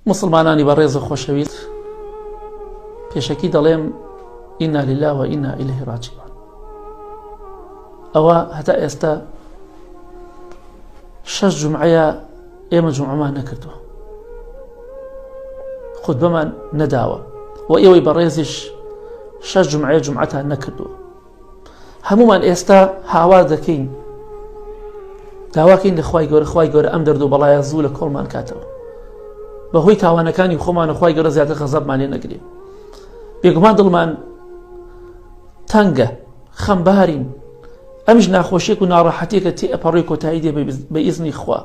مسلمانانی بەڕێز و خۆشەویست، پێشەکی دەڵێم ئینا لله و ئینا ئیلەیهی ڕاجعون. ئەوە هەتا ئێستا 6 جومعەیە ئێمە جومعەمان نەکردووە، خوتبەمان نەداوە و ئێوەی بەڕێزیش 6 جومعەیە جومعەتان نەکردووە. هەمومان ئێستا هاوار دەکەین، داواکەین لە خوای گەورە ئەم دەرد و بەڵایە زوو لە کۆڵمان کاتەوە، بەهۆی تاوانەکانی خۆمان و خوای گەورە زیاتر غەزەبمان لێ نەگرێ. بێگومان دڵمان تەنگە، خەمبارین، ئەمیش ناخۆشیێک و ناڕەحەتێکە تێ ئەپەڕێ کۆتایی دێ بە ئیزنی خوا.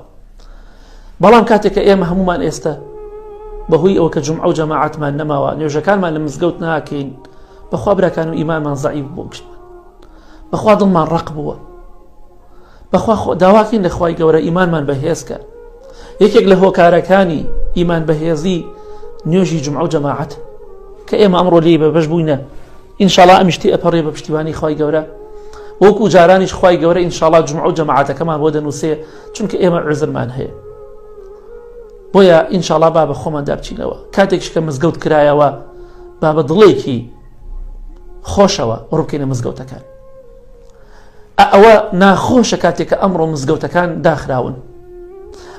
بەڵام کاتێککە ئێمە هەمومان ئێستا بەهۆی ئەوە کە جومعە و جەماعەتمان نەماوە، نوێژەکانمان لە مزگەوت ناکەین، بەخوا براکان و ئیمانمان زەعیف بوو، گشتمان بەخوا دڵمان ڕق بووە، بەخوا داواکەین لە خوای گەورە ئیمانمان بەهێزکە. یەکێک لە هۆکارەکانی ئیمان بەهێزی نوێژی جومعە و جەماعەت کە ئێمە ئەمڕۆ لێ بەش بووینە، ئینشاڵڵا ئەمیش تێ ئەپەڕێ بە پشتیوانی خوای گەورە، وەکو جارانیش خوای گەورە ئینشاڵڵا جومعە و جەماعەتەکەمان بۆ دەنووسێ، چونکە ئێمە عوزرمان هەیە. بۆیە ئینشاڵڵا با بە خۆمان دابچینەوە. کاتێکش کە مزگەوت کرایەوە با بە دڵێکی خۆشەوە ڕووبکەینە مزگەوتەکان. ئەوە ناخۆشە کاتێککە ئەمڕۆ مزگەوتەکان داخراون،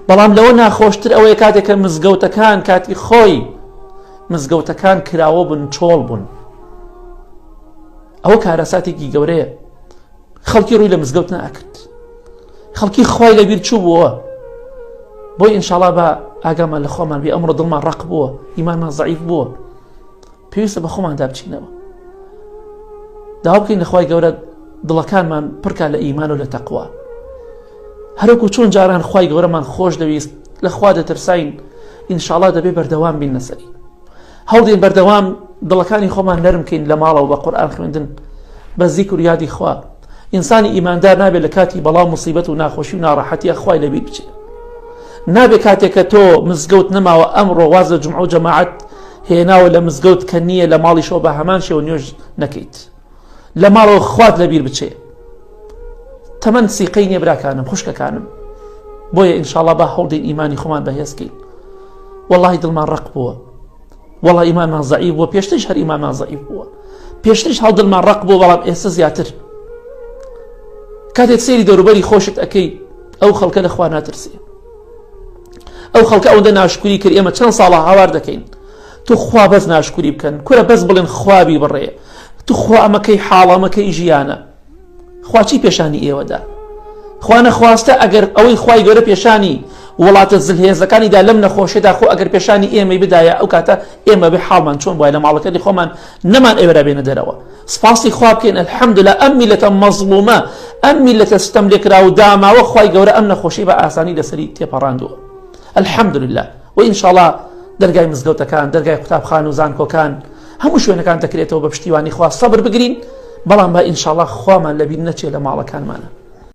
بەڵام لەوە ناخۆشتر ئەوەیە کاتێککە مزگەوتەکان کاتی خۆی مزگەوتەکان کراوە بن، چۆڵ بوون. ئەوە کارەساتێکی گەورەیە. خەڵکی ڕووی لە مزگەوت ناکرد، خەڵکی خوای لەبیر چوو بووە. بۆی ئینشاڵڵا بە ئاگامان لە خۆمان بێ، ئەمڕۆ دڵمان ڕق بووە، ئیمانمان زەعیف بووە، پێویستە بە خۆمان دابچینەوە، داوا بکەین لە خوای گەورە دڵەکانمان پڕکە لە ئیمان و لە تەقوا. هەروەکو چۆن جاران خوای گەورەمان خۆش دەویست، لە خوا دەترساین، ئینشاڵڵا دەبێ بەردەوام بین لەسەری. هەوڵدێن بەردەوام دڵەکانی خۆمان نەرم بکەین لە ماڵەوە بە قورئان خوێندن، بە زیکر و یادی خوا. ئینسانی ئیماندار نابێت لە کاتی بەڵاو موسیبەت و ناخۆشی و ناڕەحەتیە خوای لەبیر بچێت. نابێت کاتێککە تۆ مزگەوت نەماوە ئەمڕۆ واز لە جومعە و جەماعەت هێناوە لە مزگەوت کە نییە لە ماڵیشەوە بە هەمان شێوە نوێژ نەکەیت، لە ماڵەوە خوات لەبیر بچێ. تەمەند سیقەی نییە براکانم، خوشکەکانم. بۆیە ئینشاڵڵا با هەوڵدەین ئیمانی خۆمان بەهێزکەین. وەڵڵاهی دڵمان ڕق بووە، وەڵڵا ئیمانمان زەعیف بووە، پێشترش هەر ئیمانمان زەعیف بووە، پێشترش هەڵ دڵمان ڕق بووە، بەڵام ئێستا زیاتر. کاتێک سەیری دەوروبەری خۆشت ئەەکەی، ئەو خەڵکە لە خوا ناترسێ، ئەو خەڵکە ئەوەندە ناشکوری کرد. ئێمە چەند ساڵە هاوار دەکەین تو خوا بەس ناشکوری بکەن، کورە بەس بڵێن خوابی بڕێ، تو خوا ئەمەکەی حاڵ، ئەمەکەی ژیانە. خوا چی پێشانی ئێوەدا؟ خوا نەخواستە ئەگەر ئەوەی خوای گەورە پێشانی وڵاتە زلهێزەکانیدا لەم نەخۆشیدا خۆ ئەگەر پێشانی ئێمەی بدایە، ئەو کاتە ئێمە بێ حاڵمان چۆن بواە لە ماڵەکەی خۆمان نەمان ئێوەرا بێنە دەرەوە. سپاسی خوا بکەین، ئەلحەمدولە ئەم میلەتە مەزڵومە، ئەم میلەتە ستەم لێکرا و داماوە، خوای گەورە ئەم نەخۆشی بە ئاسانی لەسەری تێپەڕاندووە. ئەلحەمدولله. و ئینشاڵڵا دەرگای مزگەوتەکان، دەرگای قوتابخان و زانکۆکان، هەموو شوێنەکان دەکرێتەوە بە پشتیوانی خوا سەبر بگرین، بەڵام با ئینشاڵڵا خوامان لەبیر نەچێ لە ماڵەکانمانە.